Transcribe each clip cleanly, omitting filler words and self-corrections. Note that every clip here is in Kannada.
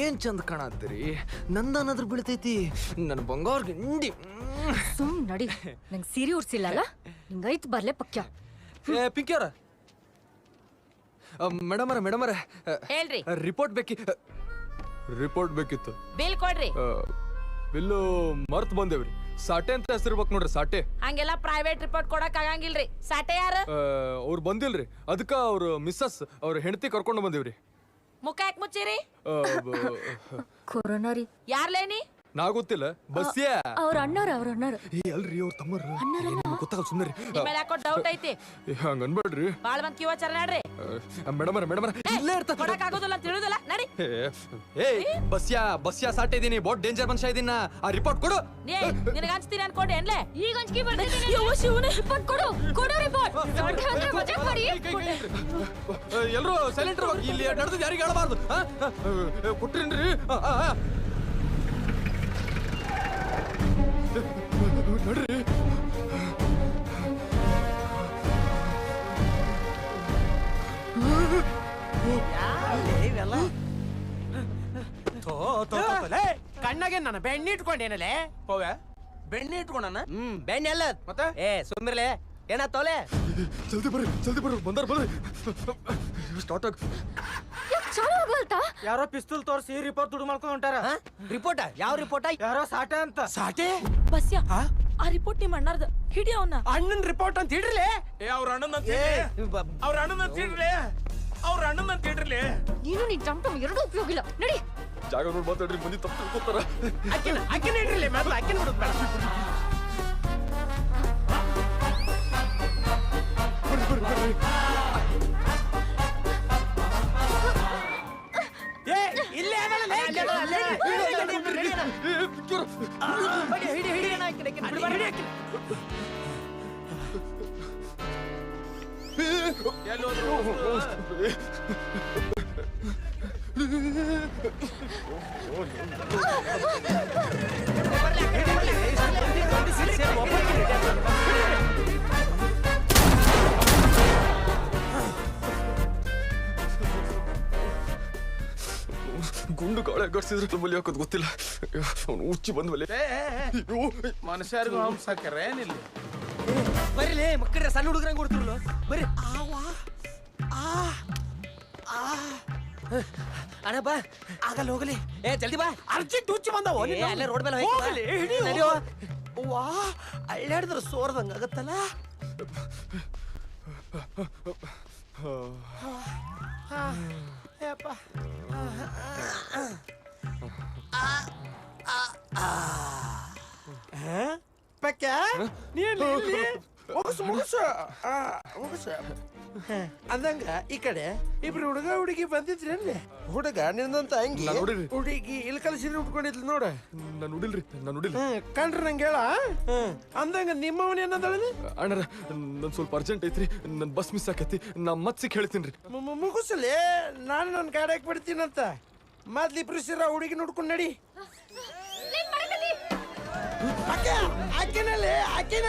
ಏನ್ ಚಂದ ಕಾಣತ್ತೀರಿ, ನಂದನಾದ್ರೂ ಬೀಳ್ತೈತಿ ನನ್ನ ಬಂಗಾರ ಗಿಂಡಿ. ಸುಮ್ ನಡಿ, ನಂಗೆ ಸೀರೆ ಉಡ್ಸಿಲ್ಲಲ್ಲ, ನಿಂಗೈತ್ ಬರ್ಲೆ ಪಕ್ಯ. ಪಿಂಕಿಯವ್ರ, ಮೇಡಮರ ಹೇಳ್ರಿ. ರಿಪೋರ್ಟ್ ಬೇಕಿತ್ತು. ಬಿಲ್ ಕೊಡ್ರಿ. ಬಿಲ್ಲು ಮರ್ತ್ ಬಂದೇವ್ರಿ. ಸಾಟೆ ಅಂತ ಹೆಸರಿರ್ಬೇಕು ನೋಡ್ರಿ, ಸಾಟೆ. ಹಂಗೆಲ್ಲ ಪ್ರೈವೇಟ್ ರಿಪೋರ್ಟ್ ಕೊಡಕ್ ಆಗಂಗಿಲ್ರಿ. ಸಾಟೆ ಯಾರು? ಅವ್ರು ಬಂದಿಲ್ರಿ, ಅದಕ್ಕ ಅವ್ರ ಮಿಸ್ಸಸ್ ಅವ್ರ ಹೆಂಡತಿ ಕರ್ಕೊಂಡು ಬಂದೇವ್ರಿ. ಮುಖ ಯಾಕೆ ಮುಚ್ಚಿರಿ? ಕೊರೋನಾ ರೀ. ಯಾರ್ಲೇನಿ? ನಾ ಗೊತ್ತಿಲ್ಲ, ಬಸ್ಸಿಯ ಅವ್ರ ಅಣ್ಣಾರ. ಅಲ್ರಿ ಅವ್ರ ತಮ್ಮರ ಗೊತ್ತಾಗಲ್ಲ, ಸುಮ್ಮನೆ ನಿಮ್ಮೇಲೆ ಯಾಕೋ ಡೌಟ್ ಐತಿ. ಹಂಗ ಅನ್ಬೇಡ್ರಿ. ಬಾಳ ಮಂದಿ ಕಿವ ಚರ ನಡ್ರಿ. ಮೇಡಮರ ಇಲ್ಲೇ ಇರ್ತಾರೆ. ಕೊಡಕ್ ಆಗೋದಿಲ್ಲ ತಿಳಿದಿಲ್ಲ, ನಡಿ. ಬಸ್ಯಾ ಸಾಟೆ ಇದೀನಿ, ಬಹುತ್ ಡೇಂಜರ್ ಮನುಷ್ಯ ಇದೀನ. ಆ ರಿಪೋರ್ಟ್ ಕೊಡು. ನಿನಗ ಹಂಚ್ತೀನಿ ಅನ್ಕೊಂಡೆ ಏನ್ಲೆ? ಈಗ ಹಂಚ್ಕಿ ಬರ್ತೀನಿ. ರಿಪೋರ್ಟ್ ಕೊಡು ರಿಪೋರ್ಟ್. ಸಾಟೆ ಅಂದ್ರೆ ಮಜಾಕ್ ಮಾಡಿ. ಎಲ್ರು ಸೈಲೆಂಟ್ ಇರ್ಬೇಕು, ಇಲ್ಲಿ ನಡೆದು ಯಾರಿಗೆ ಹೇಳಬಾರ್ದು. ಕೊಟ್ರೇನ್ರಿ? ನಡ್ರಿ. ಕಣ್ಣಾಗೆ ನನ್ನ ಬೆಣ್ಣೆ ಇಟ್ಕೊಂಡೇನಲ್ಲೇ? ಹೋಗ ಬೆಣ್ಣೆ ಇಟ್ಕೊಂಡನ? ಬೆಣ್ಣೆ ಅಲ್ಲ ಮತ್ತೆ ಸುಮ್ಮಿರ್ಲೆ ಏನಾತೋಲೆ? ಜಲ್ದಿ ಬರ್ರಿ ಬಂದಾರ ಬರ್ರಿ. ಸ್ಟಾರ್ಟ್ ಆಗ. ಚಾಲು ಆಗಲ್ತಾ? ಯಾರೋ ಪಿಸ್ತೂಲ್ ತೋರಿಸಿ ರಿಪೋರ್ಟ್ ದುಡ್ಡು ಮಾಡ್ಕೊಂಡು ಹೊಂಟಾರ. ರಿಪೋರ್ಟ್ ಯಾವ ರಿಪೋರ್ಟ್? ಯಾರೋ ಸಾಟೆ ಅಂತ. ಸಾಟೆ ಬಸ್ಯ, ಆ ರಿಪೋರ್ಟ್ ನಿಮ್ ಅಣ್ಣಾರ್ದ. ಹಿಡಿ ಅವನ್ನ. ಅಣ್ಣನ್ ರಿಪೋರ್ಟ್ ಅಂತ ಹಿಡ್ರಿಲೆ. ಅವ್ರ ಅಣ್ಣನ ತಿಳ್ರಿ. ನೀನು ನಿನ್ ಟಮ್ ಎರಡೂ ಉಪಯೋಗ ಇಲ್ಲ, ನಡಿ. ಜಾಗ ನೋಡಿ ಮಾತಾಡ್ರಿ, ಮಂದಿ ತಪ್ಪು ತಿಳ್ಕೊತಾರ. ಅಕ್ಕಿನ ಹಿಡ್ರಿಲೆ, ಮೊದಲು ಅಕ್ಕಿನ ಬಿಡುದು ಬೇಡ. ಇಲ್ಲೇ ಗುಂಡು ಗಾಳಿ ಗಡ್ಸಿದ್ರೆ ಬಲಿ ಹಾಕೋದು ಗೊತ್ತಿಲ್ಲ. ಅವನು ಉಚ್ಚಿ ಬಂದ್ವಲೆ. ಮನುಷ್ಯರಿಗೂ ಹಂಸಾಕ್ಯಾರ ಏನಿಲ್ಲ. ಬರೀಲೇ ಮಕ್ಕಳ ಸಣ್ಣ ಹುಡುಗರಂಗ್ ಕೊಡ್ತಿರಲ್ಲ, ಬರ್ರಿ. ಅಣ್ಣ ಬಾ, ಆಗಲ್ಲ ಹೋಗಲಿ. ಜಲ್ದಿ ಬಾ, ಅರ್ಜೆಂಟ್ ಹುಚ್ಚಿ ಬಂದವ. ಅಲ್ಲೇ ರೋಡ್ ಮೇಲೆ ನಡೆಯೋ. ವಾ, ಅಳ್ಳಾಡಿದ್ರೆ ಸೋರ್ದಂಗ ಆಗತ್ತಲ್ಲ. ಪಕ್ಕ ಅಂದಂಗ ಈ ಕಡೆ ಇಬ್ರು ಹುಡುಗ ಹುಡುಗಿ ಬಂದಿದ್ರಲ್ಲಿ. ಹುಡುಗ ನಿನ್ನಂತ ಅಂಗಿ, ಹುಡುಗಿ ಇಲ್ಲಿ ಕಲಸಿದ್ರೆ ಉಟ್ಕೊಂಡಿದ್ಲು ನೋಡ. ನಾನು ನೋಡಿಲ್ರಿ. ಕಂಡ್ರ ನಂಗೆ ಹೇಳ. ಅಂದಂಗ ನಿಮ್ಮವನ್ ಏನಂದಳ? ಅಣ್ಣರ ನನ್ ಸ್ವಲ್ಪ ಅರ್ಜೆಂಟ್ ಐತ್ರಿ, ನನ್ ಬಸ್ ಮಿಸ್ ಆಕೈತಿ, ನಾ ಮತ್ ಸಿಕ್ ಹೇಳ್ತೀನಿ. ಮುಗಿಸಲಿ, ನಾನು ನನ್ನ ಗಾಡಿ ಬಿಡ್ತೀನಂತ. ಮೊದ್ಲು ಇಬ್ರು ಸಿರ ಹುಡುಗಿ ನೋಡ್ಕೊಂಡ್ ನಡಿ. ಆಕಿನಲ್ಲಿ ಆಕಿನ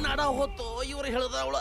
ನಡ ಹೊತ್ತು ಇವ್ರು ಹೇಳ್ದವಳ.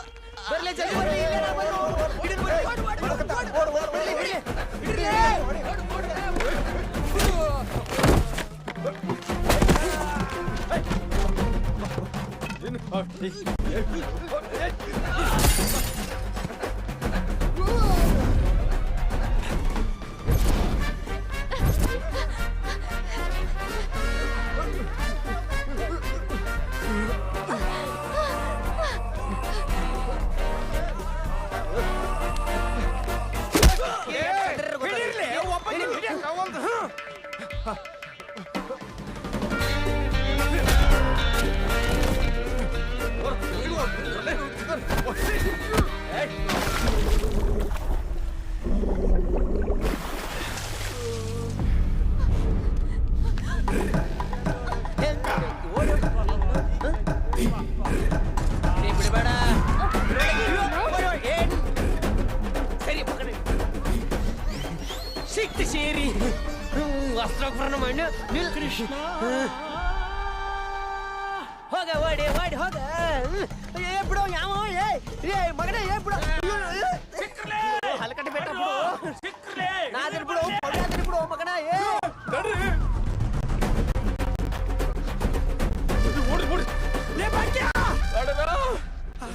ಬಿಡಬೇಡ ಸರಿ ಪಕಡಿ ಸಿಕ್ತು ಸೇರಿ ವಸ್ತ್ರೋಪರಣ ಮಾಡಿ ನಿಲ್ ಕೃಷ್ಣ ಹೋಗ ಓಡಿ ಓಡಿ ಹೋಗ ಏ ಬಿಡೋ ಯಾವ ಏ ಮಗನೇ ಏ ಬಿಡೋ ಹಲಕಟ್ಟಿ ಬೇಟ ಬಿಡು ನಾದಿರ್ ಬಿಡು ಪಗಾದಿರ್ ಬಿಡು ಮಗನ ಏ ಓಡಿ ಓಡಿ ಲೇ ಬಾಕ್ಯ ಅಡಬೇಡ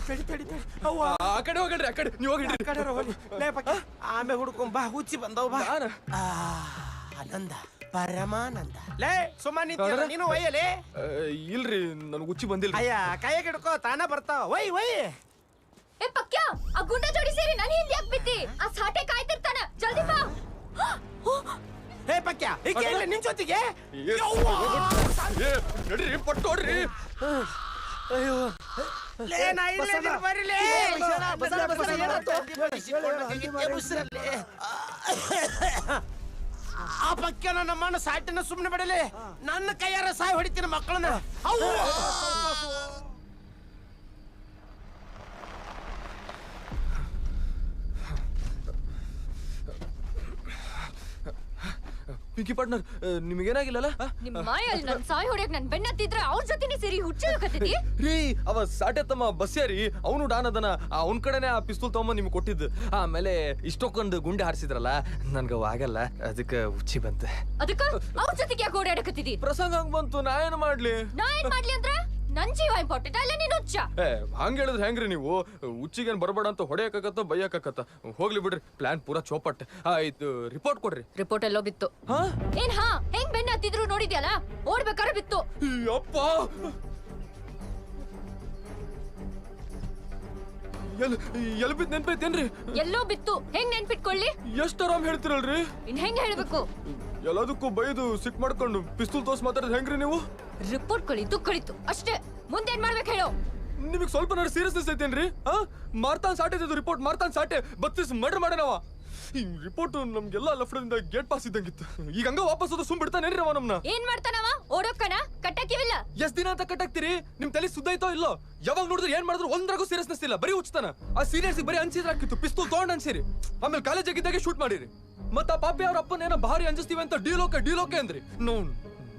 ತಡಿ ತಡಿ ತಡಿ ಅವ್ವ ಆ ಕಡೆ ಹೋಗಣ್ರಿ ಆ ಕಡೆ ನೀವು ಹೋಗಿಡ್ರಿ ಆ ಕಡೆ ಹೋಗಿ ಲೇ ಬಾಕ್ಯ ಆಮೆ ಹುಡ್ಕೊಂಡ್ ಬಾ ಹುಚ್ಚಿ ಬಂದವ್ ಬಾ ಆನಂದ ಪರಮಾನಂದ ಲೇ ಸುಮ್ಮ ನಿಂತಿರ ನೀನು ಒಯ್ಯಲೇ ಇಲ್ರಿ ನನ್ಗೆ ಹುಚ್ಚಿ ಬಂದಿಲ್ಲ ಅಯ್ಯ ಕೈಯಾಗ ಹಿಡ್ಕೋ ತಾನ ಬರ್ತಾವ ಒಯ್ ಒಯ್ ಏ ಪಕ್ಯ ಆ ಗುಂಡ ಜೋಡಿ ಸೇರಿ ನಾನು ಹಿಂದೆ ಯಾಕೆ ಬಿದ್ದಿ ಆ ಸಾಟೆ ಕಾಯ್ತಿರ್ತಾನ ಜಲ್ದಿ ಬಾ ಹೇ ಪಕ್ಯ ಈಕೆ ಇಲ್ಲ ನಿನ್ ಜೊತೆಗೆ ನಡ್ರಿ ಪಟ್ಟು ಹೊಡ್ರಿ ಅಯ್ಯೋ ಲೇ ನಾ ಇಲ್ಲೇ ನಿನ್ ಬರಿಲೇ ಆ ಪಕ್ಯ ನನ್ನ ಮಣ್ಣ ಸಾಟಿನ ಸುಮ್ಮನೆ ಬಿಡಲಿ ನನ್ನ ಕೈಯಾರ ಸಾಯಿ ಹೊಡಿತೀನಿ ಮಕ್ಕಳನ್ನ ಪಿಂಕಿ ಪಾರ್ಟ್ನರ್ ನಿಮಗೇನಾಗಿಲ್ಲಲ್ಲ ನಿಮ್ಮ ಮಾಯಲ್ಲಿ ನನ್ ಸಾಯ್ ಹೊಡ್ಯಕ್ ನನ್ ಬೆನ್ನತ್ತಿದ್ರೆ ಅವ್ರ ಜೊತೆನೆ ಸೇರಿ ಹುಚ್ಚಿಡಕತ್ತಿದಿ ರೀ ಅವ ಸಾಟೆ ತಮ್ಮ ಬಸ್ಯಾರಿ ಅವನು ಡಾನ್ ಅದನ ಅವನ್ ಕಡೆನೆ ಆ ಪಿಸ್ತೂಲ್ ತಗೊಂಬ ನಿಮ್ಗೆ ಕೊಟ್ಟಿದ್ದು ಆಮೇಲೆ ಇಷ್ಟೊಂದು ಗುಂಡೆ ಹಾರಿಸಿದ್ರಲ್ಲ ನನ್ಗ ಆಗಲ್ಲ ಅದಕ್ಕೆ ಹುಚ್ಚಿ ಬಂತೆ ಅದಕ್ಕ ಅವ್ರ ಜೊತೆಗೆ ಯಾಕೆ ಓಡಾಡಕತ್ತಿದಿ ಪ್ರಸಂಗ ಹಂಗ್ ಬಂತು ನಾ ಏನ್ ಮಾಡ್ಲಿ ನಾ ಏನ್ ಮಾಡ್ಲಿ ಅಂದ್ರ ನನ್ ಜೀವ ಇಂಪಾರ್ಟೆಂಟ್ ಅಲ್ಲ ನೀನು ಹುಚ್ಚ ಹಂಗ ಹೇಳಿದ್ರೆ ಹೆಂಗ್ರಿ ನೀವು ಹುಚ್ಚಿಗೇನ್ ಬರಬೇಡ ಅಂತ ಹೊಡೆಯಕಾಗತ್ತ ಬೈಯಕಾಗತ್ತ ಹೋಗ್ಲಿ ಬಿಡ್ರಿ ಪ್ಲಾನ್ ಪೂರಾ ಚೌಪಟ್ ಇದು ರಿಪೋರ್ಟ್ ಕೊಡ್ರಿ ರಿಪೋರ್ಟ್ ಎಲ್ಲೋ ಬಿತ್ತು ಹಾ ಏನ್ ಹಾ ಹೆಂಗ್ ಬೆನ್ನ ಹತ್ತಿದ್ರು ನೋಡಿದ್ಯಲ್ಲ ಓಡ್ಬೇಕಾದ್ರೆ ಬಿತ್ತು ಅಪ್ಪ ಎಲ್ ಬಿದ್ದು ನೆನ್ಪೈತೇನ್ರಿ ಎಲ್ಲೋ ಬಿತ್ತು ಹೆಂಗ್ ನೆನ್ಪಿಟ್ಕೊಳ್ಳಿ ಎಷ್ಟ್ ಆರಾಮ್ ಹೇಳ್ತಿರಲ್ರಿ ಇನ್ ಹೆಂಗ್ ಹೇಳ್ಬೇಕು ಎಲ್ಲದಕ್ಕೂ ಬೈದು ಸಿಕ್ ಮಾಡ್ಕೊಂಡು ಪಿಸ್ತೂಲ್ ತೋರ್ಸ್ ಮಾತಾಡಿದ್ ಹೆಂಗ್ರಿ ನೀವು ರಿಪೋರ್ಟ್ ಕಳಿತು ಅಷ್ಟೇ ಮುಂದೇನ್ ಮಾಡ್ಬೇಕು ಹೇಳು ನಿಮಗೆ ಸ್ವಲ್ಪ ನಾಡು ಸೀರಿಯಸ್ನೆಸ್ ಐತೇನ್ರಿ ಮಾರ್ತಾನ್ ಸಾಟೆ ರಿಪೋರ್ಟ್ ಮಾರ್ತಾನ್ ಸಾಟೆ ಬತ್ತಿಸ್ ಮರ್ಡರ್ ಮಾಡೇನವ ಈ ರಿಪೋರ್ಟ್ ನಮ್ಗೆಲ್ಲ ಲಫ್ಡದಿಂದ ಗೇಟ್ ಪಾಸ್ ಇದ್ದಂಗಿತ್ತು ಈಗ ಹಂಗ ವಾಪಸ್ ಹೋದ ಸುಮ್ ಬಿಡ್ತಾನೇನ್ರಿ ಅವ ನಮ್ನ ಏನ್ ಮಾಡ್ತಾನವ ಓಡೋಕನ ಕಟ್ಟಕ್ಕಿವಿಲ್ಲ ಎಷ್ಟ್ ದಿನ ಅಂತ ಕಟ್ಟಾಕ್ತಿರಿ ನಿಮ್ ತಲೆ ಸುದ್ದಾಯ್ತೋ ಇಲ್ಲೋ ಯಾವಾಗ ನೋಡಿದ್ರೆ ಏನ್ ಮಾಡಿದ್ರು ಒಂದ್ರಾಗೂ ಸೀರಿಯಸ್ನೆಸ್ ಇಲ್ಲ ಬರೀ ಹುಚ್ಚತಾನ ಆ ಸೀರಿಯಸ್ ಬರೀ ಅನ್ಸಿದ್ರ ಹಾಕಿತ್ತು ಪಿಸ್ತೂಲ್ ತಗೊಂಡ್ ಅನ್ಸಿರಿ ಆಮೇಲೆ ಕಾಲೇಜ್ ಆಗಿದ್ದಾಗೆ ಶೂಟ್ ಮಾಡಿರಿ ಮತ್ತ ಆ ಪಾಪಿ ಅವ್ರ ಅಪ್ಪನ ಏನೋ ಭಾರಿ ಅಂಜಿಸ್ತೀವಿ ಅಂತ ಡಿಲೋಕೆ ಅಂದ್ರಿ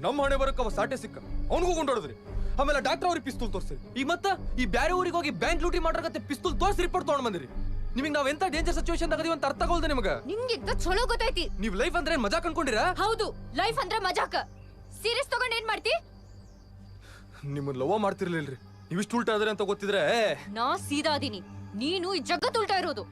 ನಮ್ಮ ಹಣೆ ಬರಕ್ ಅವ ಸಾಟೆ ಸಿಕ್ಕ ಅವನಿಗೂ ಕೊಂಡೋಡಿದ್ರಿ ಆಮೇಲೆ ಡಾಕ್ಟರ್ ಅವ್ರಿಗೆ ಪಿಸ್ತೂಲ್ ತೋರಿಸ್ರಿ ಈಗ ಮತ್ತ ಈ ಬ್ಯಾರೆ ಊರಿಗೆ ಹೋಗಿ ಬ್ಯಾಂಕ್ ಲೂಟಿ ಮಾಡ್ರಕತ್ತೆ ಪಿಸ್ತೂಲ್ ತೋರಿಸಿ ರಿಪೋರ್ಟ್ ತಗೊಂಡ್ ಬಂದಿರಿ ನಿಮಗೆ ನಾವ್ ಎಂತ ಡೇಂಜರ್ ಸಿಚುವೇಶನ್ ಆಗದೀವಿ ಅಂತ ಅರ್ಥ ಆಗೋಲ್ದೆ ನಿಮಗ ನಿಮ್ಗಿಂತ ಚಲೋ ಗೊತ್ತೈತಿ ನೀವ್ ಲೈಫ್ ಅಂದ್ರೆ ಏನ್ ಮಜಾ ಅನ್ಕೊಂಡಿರಾ ಹೌದು ಲೈಫ್ ಅಂದ್ರೆ ಮಜಾಕ ಸೀರಿಯಸ್ ತಗೊಂಡ್ ಏನ್ ಮಾಡ್ತಿ ನಿಮ್ಮನ್ನ ಲವ್ ಮಾಡ್ತಿರ್ಲಿಲ್ರಿ ನೀವಿಷ್ಟು ಉಲ್ಟಾ ಆದ್ರೆ ಅಂತ ಗೊತ್ತಿದ್ರೆ ನಾ ಸೀದಾ ಅದೀನಿ ನೀನು ಈ ಜಗತ್ ಉಲ್ಟಾ ಇರೋದು